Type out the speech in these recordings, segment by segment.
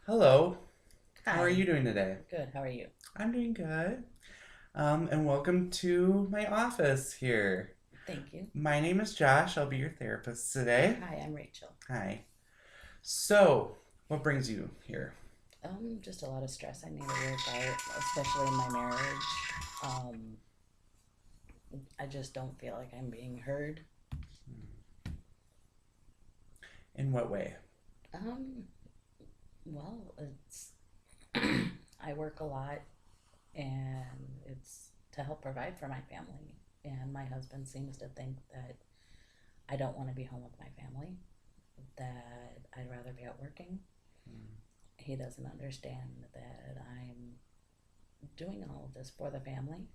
Hello, how are you Hi. doing today? Good. How are you? I'm doing good. And welcome to my office here. Thank you. My name is Josh. I'll be your therapist today. Hi, I'm Rachel. Hi. So, what brings you here? Just a lot of stress I need to work out, especially in my marriage. Um, I just don't feel like I'm being heard. In what way? Um, well, it's I work a lot and it's to help provide for my family. And my husband seems to think that I don't want to be home with my family, that I'd rather be out working. He doesn't understand that I'm doing all of this for the family,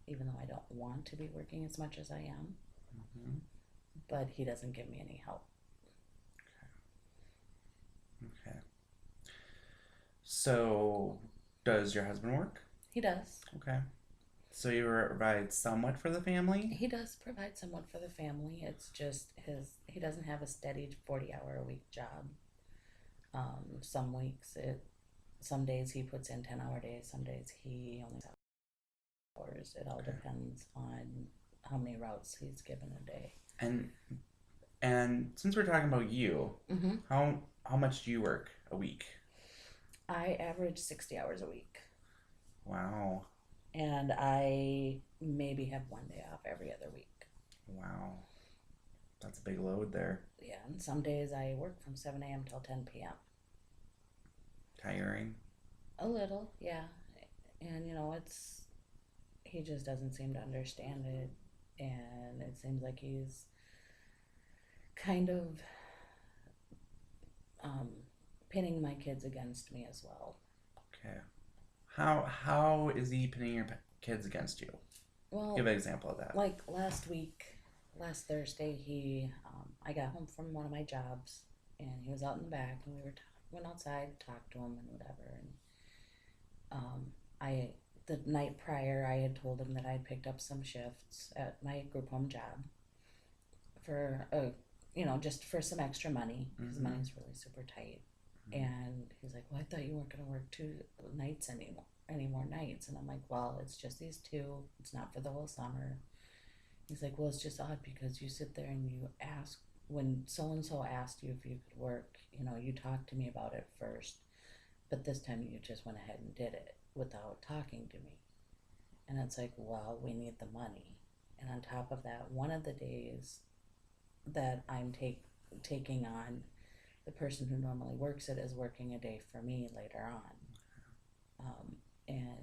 even though I don't want to be working as much as I am, Mhm. but he doesn't give me any help. Okay. So, does your husband work? He does. Okay. So you provide somewhat for the family? He does provide somewhat for the family. It's just he doesn't have a steady 40-hour a week job. Some weeks some days he puts in 10-hour days, some days he only has hours. It all Okay. depends on how many routes he's given a day. And and since we're talking about you, Mm-hmm. how much do you work a week? I average 60 hours a week, Wow. and I maybe have one day off every other week. Wow. That's a big load there. Yeah, and some days I work from 7 a.m. till 10 p.m. Tiring. A little, yeah. And he just doesn't seem to understand it. And it seems like he's kind of um, pinning my kids against me as well. Okay. How is he pitting your kids against you? Give Well, an example of that. like last Thursday, I got home from one of my jobs, and he was out in the back, and went outside, talked to him, and whatever. And I the night prior, I had told him that I had picked up some shifts at my group home job for just for some extra money because Mm-hmm. money's really super tight. And he's like, "Well, I thought you weren't going to work 2 nights anymore, any more nights." And I'm like, "Well, it's just these two. It's not for the whole summer." He's like, "Well, it's just odd because you sit there and you ask when so and so asked you if you could work. You talked to me about it first, but this time you just went ahead and did it without talking to me." And it's like, "Well, we need the money." And on top of that, one of the days that taking on, the person who normally works it is working a day for me later on. And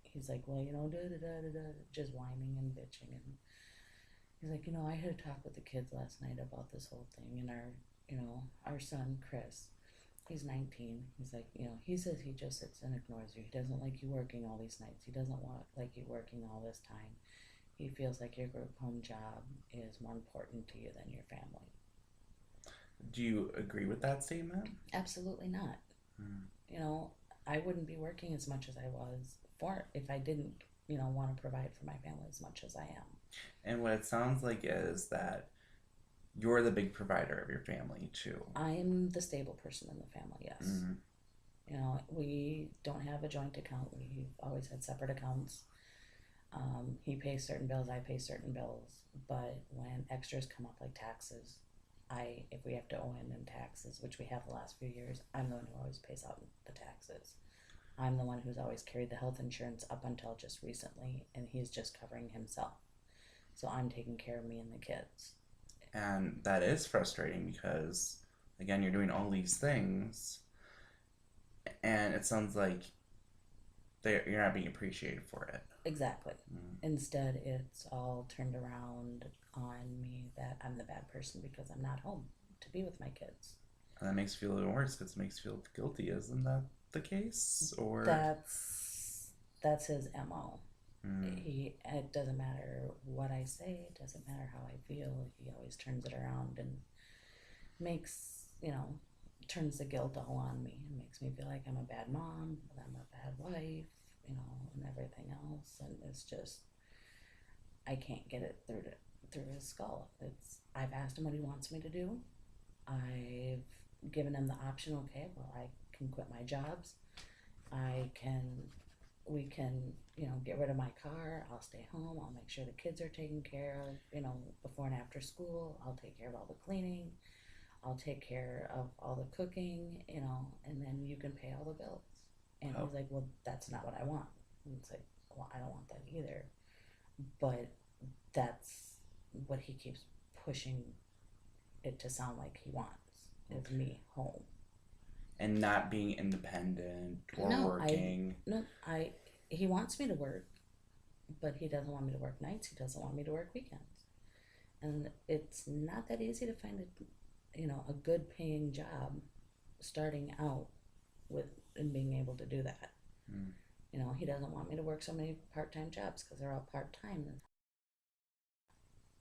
he's like, "Well, da da da da da," just whining and bitching. And he's like, "I had a talk with the kids last night about this whole thing, and our son Chris, he's 19. He's like, he says he just sits and ignores you. He doesn't like you working all these nights. He doesn't want like you working all this time. He feels like your group home job is more important to you than your family." Do you agree with that statement? Absolutely not. Mm. You know, I wouldn't be working as much as I was for if I didn't, want to provide for my family as much as I am. And what it sounds like is that you're the big provider of your family too. I'm the stable person in the family, yes. Mm. We don't have a joint account. We've always had separate accounts. He pays certain bills, I pay certain bills. But when extras come up like taxes, if we have to owe him in taxes, which we have the last few years, I'm the one who always pays out the taxes. I'm the one who's always carried the health insurance up until just recently, and he's just covering himself. So I'm taking care of me and the kids. And that is frustrating because, again, you're doing all these things, and it sounds like you're not being appreciated for it. Exactly. Mm. Instead, it's all turned around on me that I'm the bad person because I'm not home to be with my kids. And that makes you feel even worse because it makes you feel guilty. Isn't that the case? Or. That's his MO. Mm. It doesn't matter what I say, it doesn't matter how I feel. He always turns it around and makes, turns the guilt all on me and makes me feel like I'm a bad mom, that I'm a bad wife, and everything else. And it's just, I can't get it through his skull. I've asked him what he wants me to do. I've given him the option. Okay, well, I can quit my jobs. I can, we can, get rid of my car. I'll stay home. I'll make sure the kids are taken care of, before and after school. I'll take care of all the cleaning. I'll take care of all the cooking, and then you can pay all the bills. And Oh, he's like, well, that's not what I want. And it's like, well, I don't want that either. But that's what he keeps pushing it to sound like he wants is okay. me home. And not being independent or No, working. no, he wants me to work, but he doesn't want me to work nights. He doesn't want me to work weekends. And it's not that easy to find a good paying job starting out with and being able to do that. Mm. He doesn't want me to work so many part-time jobs because they're all part-time.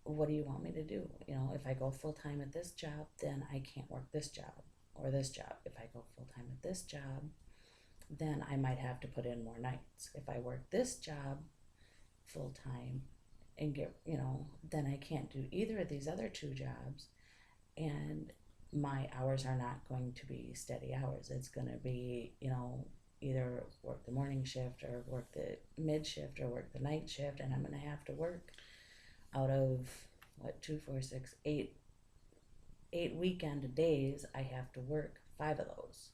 What do you want me to do? If I go full-time at this job, then I can't work this job or this job. If I go full-time at this job, then I might have to put in more nights. If I work this job full-time and then I can't do either of these other two jobs, and my hours are not going to be steady hours. It's going to be, either work the morning shift or work the mid shift or work the night shift, and I'm going to have to work out of what, two, four, six, eight weekend days. I have to work 5 of those,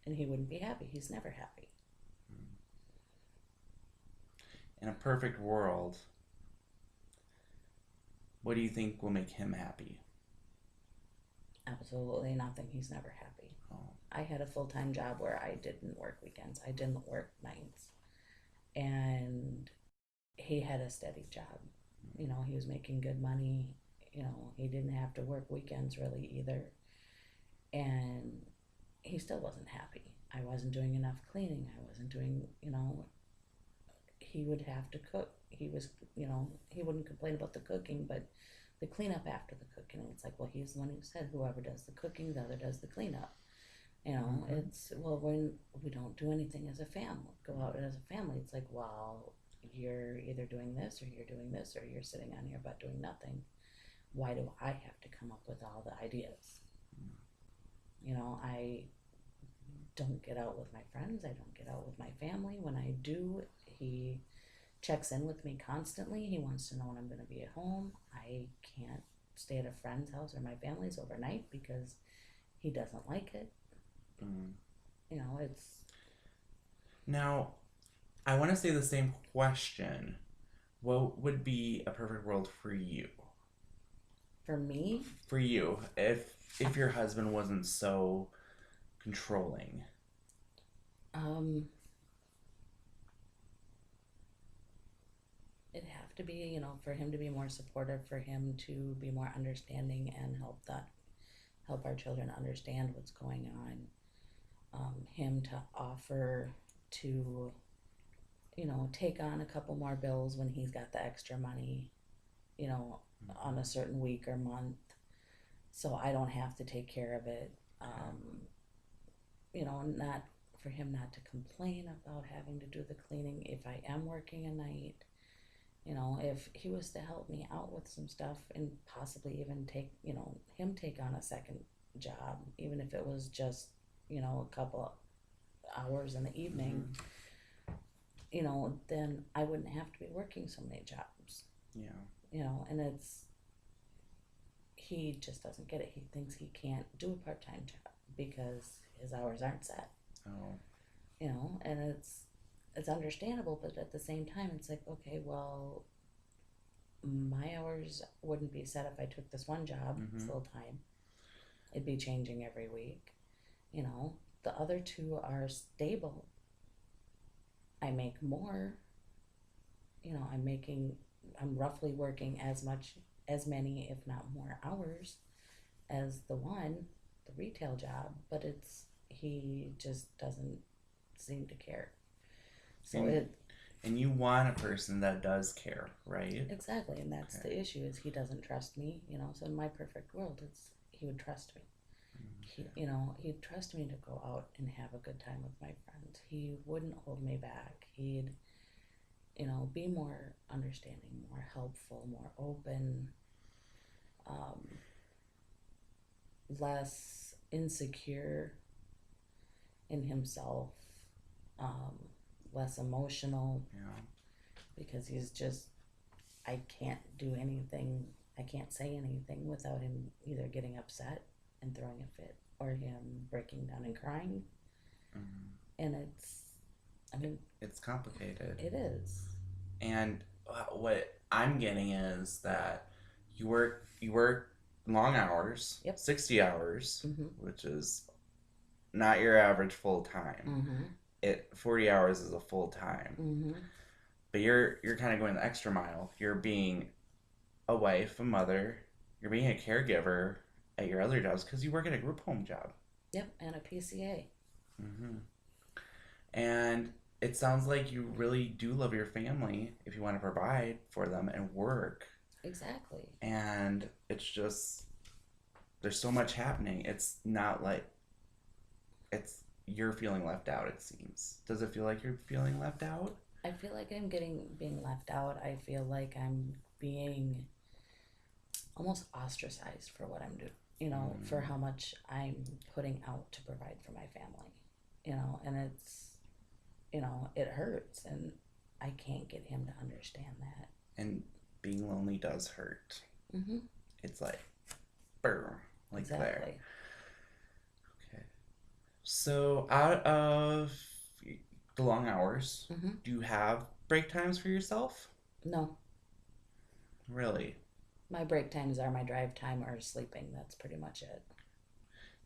and he wouldn't be happy. He's never happy. In a perfect world, what do you think will make him happy? Absolutely nothing. He's never happy. Oh. I had a full-time job where I didn't work weekends. I didn't work nights. And he had a steady job. He was making good money. He didn't have to work weekends really either. And he still wasn't happy. I wasn't doing enough cleaning. I wasn't doing, he would have to cook. He wouldn't complain about the cooking, but the cleanup after the cooking, it's like, well, he's the one who said whoever does the cooking, the other does the cleanup. Mm-hmm. It's, well, when we don't do anything as a family, go out as a family, it's like, well, you're either doing this or you're doing this or you're sitting on your butt doing nothing. Why do I have to come up with all the ideas? I don't get out with my friends. I don't get out with my family. When I do, he checks in with me constantly. He wants to know when I'm going to be at home. I can't stay at a friend's house or my family's overnight because he doesn't like it. Mm. It's Now, I want to say the same question. What would be a perfect world for you? for me. For you, if your husband wasn't so controlling. Um, it'd have to be, for him to be more supportive, for him to be more understanding and help our children understand what's going on. Him to offer to, take on a couple more bills when he's got the extra money, on a certain week or month, so I don't have to take care of it. Not for him not to complain about having to do the cleaning if I am working a night. If he was to help me out with some stuff and possibly even him take on a second job, even if it was just, a couple hours in the evening, Mm-hmm. then I wouldn't have to be working so many jobs. Yeah. And he just doesn't get it. He thinks he can't do a part-time job because his hours aren't set. Oh. And it's understandable, but at the same time, it's like, okay, well, my hours wouldn't be set if I took this one job Mm-hmm. full time. It'd be changing every week. The other two are stable. I make more. I'm roughly working as many, if not more hours as the retail job, but he just doesn't seem to care. So And you want a person that does care, right? exactly, and that's Okay. the issue is he doesn't trust me. So in my perfect world, he would trust me. Okay. He'd trust me to go out and have a good time with my friends. He wouldn't hold me back. He'd, be more understanding, more helpful, more open, um, less insecure. in himself, um, less emotional, Yeah. because he's just, I can't do anything, I can't say anything without him either getting upset and throwing a fit or him breaking down and crying. Mm. And it's, I mean, It's complicated. it is. And what I'm getting is that you work long hours, Yep. 60 hours, Mm-hmm. which is not your average full time. Mm-hmm. 40 hours is a full time. Mm-hmm. But you're kind of going the extra mile. You're being a wife, a mother, you're being a caregiver at your other jobs because you work at a group home job. Yep. And a PCA. Mm-hmm. And it sounds like you really do love your family if you want to provide for them and work. Exactly. And it's just, there's so much happening. It's not like it's you're feeling left out, it seems. Does it feel like you're feeling left out? I feel like I'm being left out. I feel like I'm being almost ostracized for what I'm doing, for how much I'm putting out to provide for my family, and it hurts, and I can't get him to understand that. And being lonely does hurt. Mm-hmm. It's like, burr, like Exactly. there. Okay. So, out of the long hours, Mm-hmm. do you have break times for yourself? No, Really? my break times are my drive time or sleeping. That's pretty much it.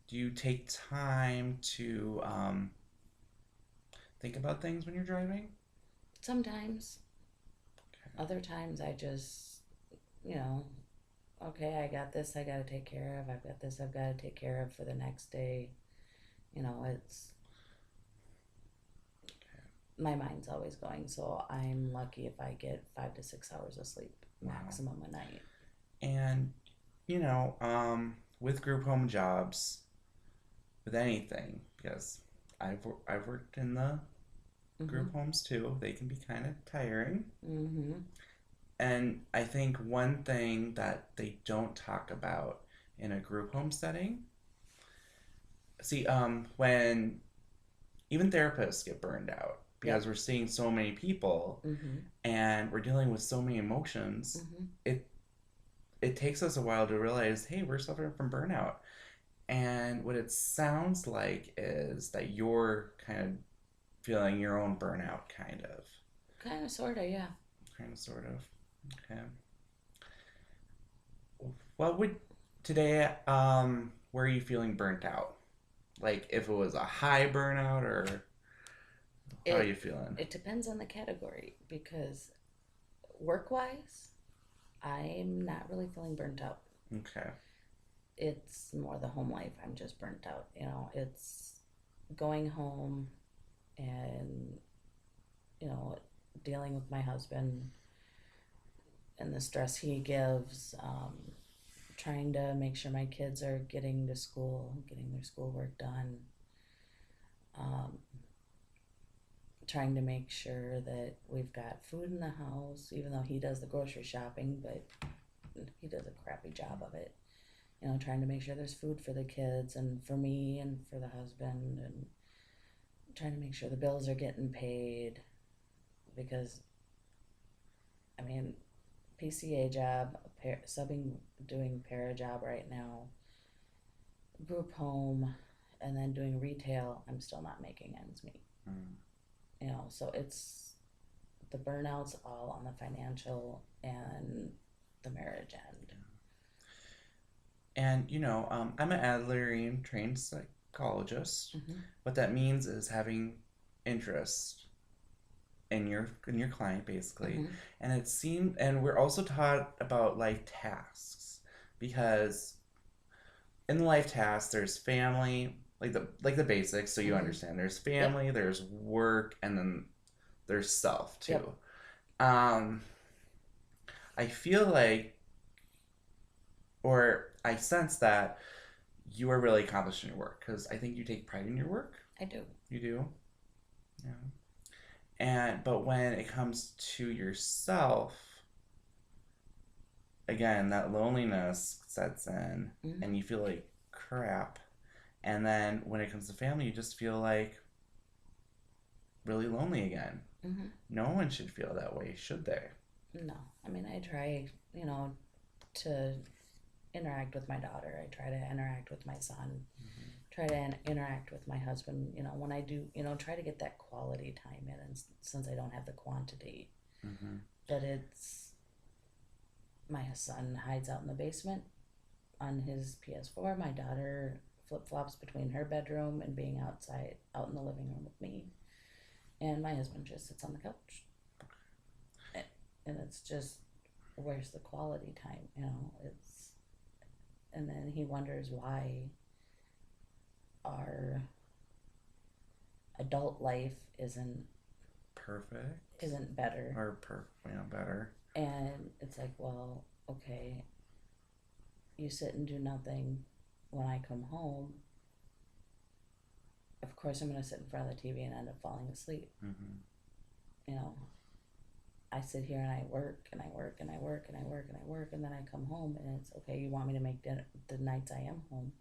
Do you take time to think about things when you're driving? Sometimes. Okay. Other times I just, you know, okay, I got this I got to take care of. I've got this I've got to take care of for the next day. It's my mind's always going. So I'm lucky if I get 5 to 6 hours of sleep maximum a night. And, with group home jobs, with anything, because I've worked in the group homes too, they can be kind of tiring. Mm-hmm. And I think one thing that they don't talk about in a group home setting, see, when even therapists get burned out because we're seeing so many people Mm-hmm. and we're dealing with so many emotions, Mm-hmm. it takes us a while to realize, hey, we're suffering from burnout. And what it sounds like is that you're kind of feeling your own burnout, Kind of, sort of, yeah. kind of, sort of. Okay. What would today? Where are you feeling burnt out? Like if it was a high burnout, or how are you feeling? It depends on the category, because work wise, I'm not really feeling burnt out. Okay. It's more the home life. I'm just burnt out. It's going home and, you know, dealing with my husband and the stress he gives, trying to make sure my kids are getting to school, getting their schoolwork done, um, trying to make sure that we've got food in the house, even though he does the grocery shopping, but he does a crappy job of it. Trying to make sure there's food for the kids and for me and for the husband, and trying to make sure the bills are getting paid, because, I mean, PCA job, subbing, doing para job right now, group home, and then doing retail, I'm still not making ends meet. So it's the burnout's all on the financial and the marriage end. And I'm an Adlerian trained psychologist. Mm-hmm. What that means is having interest in your client, basically. Mm-hmm. And we're also taught about life tasks, because in the life tasks there's family, like the basics, so you understand. There's family, there's work, and then there's self too. I feel like, or I sense that you are really accomplished in your work, because I think you take pride in your work. I do. You do? Yeah. But when it comes to yourself, again, that loneliness sets in, and you feel like crap. And then when it comes to family, you just feel like really lonely again. Mm-hmm. No one should feel that way, should they? No, I mean, I try, to interact with my daughter. I try to interact with my son. Mm-hmm. Try to interact with my husband. When I do, try to get that quality time in. And since I don't have the quantity, Mm-hmm. but it's my son hides out in the basement on his PS4. My daughter flip flops between her bedroom and being outside, out in the living room with me. And my husband just sits on the couch. And it's just, where's the quality time? And then he wonders why our adult life Perfect. isn't better. Or better. And it's like, well, okay, you sit and do nothing when I come home. Of course, I'm going to sit in front of the TV and end up falling asleep. Mm-hmm. You know, I sit here and I work and I work and I work and I work and I work, and then I come home and it's okay. You want me to make dinner the nights I am home?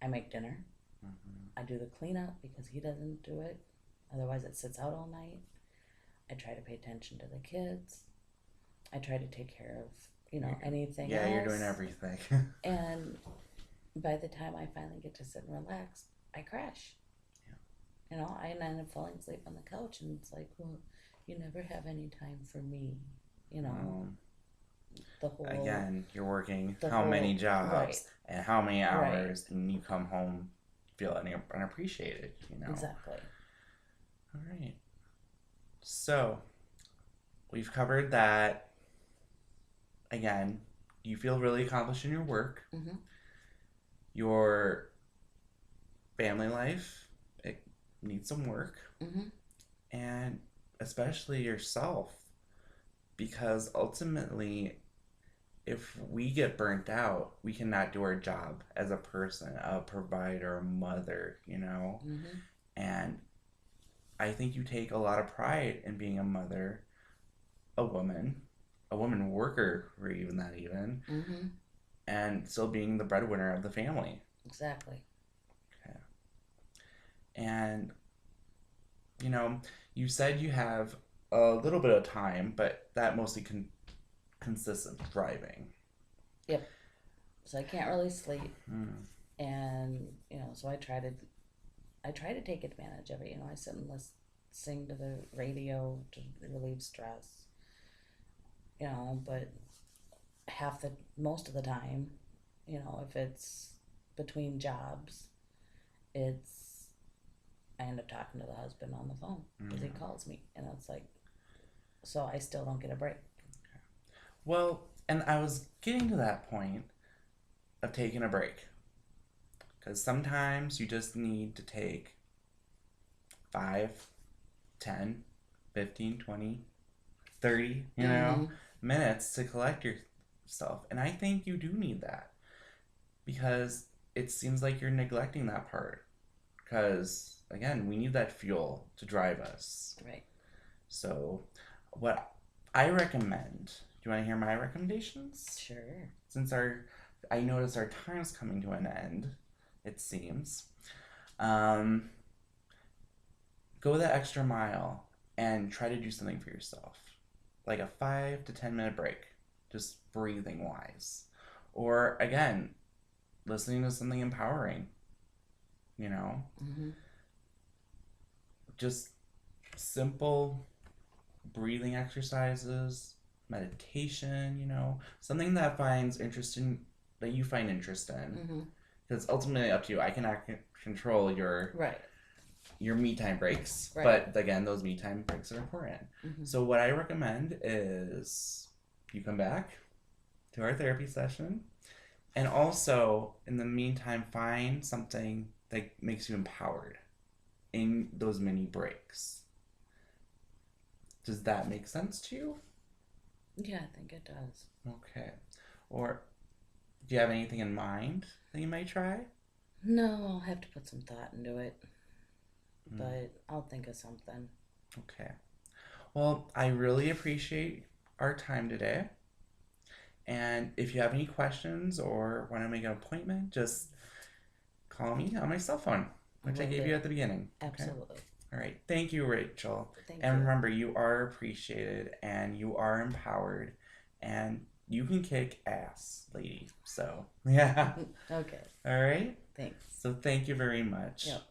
I make dinner. Mm-hmm. I do the cleanup because he doesn't do it. Otherwise, it sits out all night. I try to pay attention to the kids. I try to take care of anything else. Yeah, you're doing everything. And by the time I finally get to sit and relax, I crash. Yeah. I end up falling asleep on the couch, and it's like, well, you never have any time for me. The whole Again, you're working how many jobs right. and how many hours, right. And you come home feeling unappreciated. Exactly. All right. So we've covered that. Again, you feel really accomplished in your work. Mm-hmm. Your family life, it needs some work. Mm-hmm. And especially yourself, because ultimately, if we get burnt out, we cannot do our job as a person, a provider, a mother, Mm-hmm. And I think you take a lot of pride in being a mother, a woman worker, or even that even, mm-hmm. and still being the breadwinner of the family. Exactly. Okay. And, you said you have a little bit of time, but that mostly consists of driving. Yep. So I can't really sleep. Mm. And, so I try to take advantage of it. I sit and sing to the radio to relieve stress. But most of the time, if it's between jobs, I end up talking to the husband on the phone because he calls me, and it's like, so I still don't get a break. Okay. Well, and I was getting to that point of taking a break, because sometimes you just need to take 5, 10, 15, 20, 30, Mm-hmm. minutes to collect yourself. And I think you do need that, because it seems like you're neglecting that part. Because, again, we need that fuel to drive us. Right. So, what I recommend, do you want to hear my recommendations? Sure. Since I notice our time's coming to an end, it seems. Go the extra mile and try to do something for yourself. Like a 5 to 10 minute break, just breathing wise. Or, again, listening to something empowering, Mm-hmm. Just simple breathing exercises, meditation, something that you find interest in. Mm-hmm. Because it's ultimately up to you. I cannot control your me time breaks, right. But again, those me time breaks are important. Mm-hmm. So what I recommend is you come back to our therapy session, and also in the meantime find something that makes you empowered in those mini breaks. Does that make sense to you? Yeah, I think it does. Okay. Or do you have anything in mind that you might try? No, I'll have to put some thought into it. But I'll think of something. Okay. Well, I really appreciate our time today. And if you have any questions or want to make an appointment, just call me on my cell phone, which I Will gave do. you at the beginning. Okay. Absolutely. All right. Thank you, Rachel. Thank And you. remember, you are appreciated and you are empowered and you can kick ass, lady. So, yeah. Okay. All right. Thanks. So, thank you very much. Yep.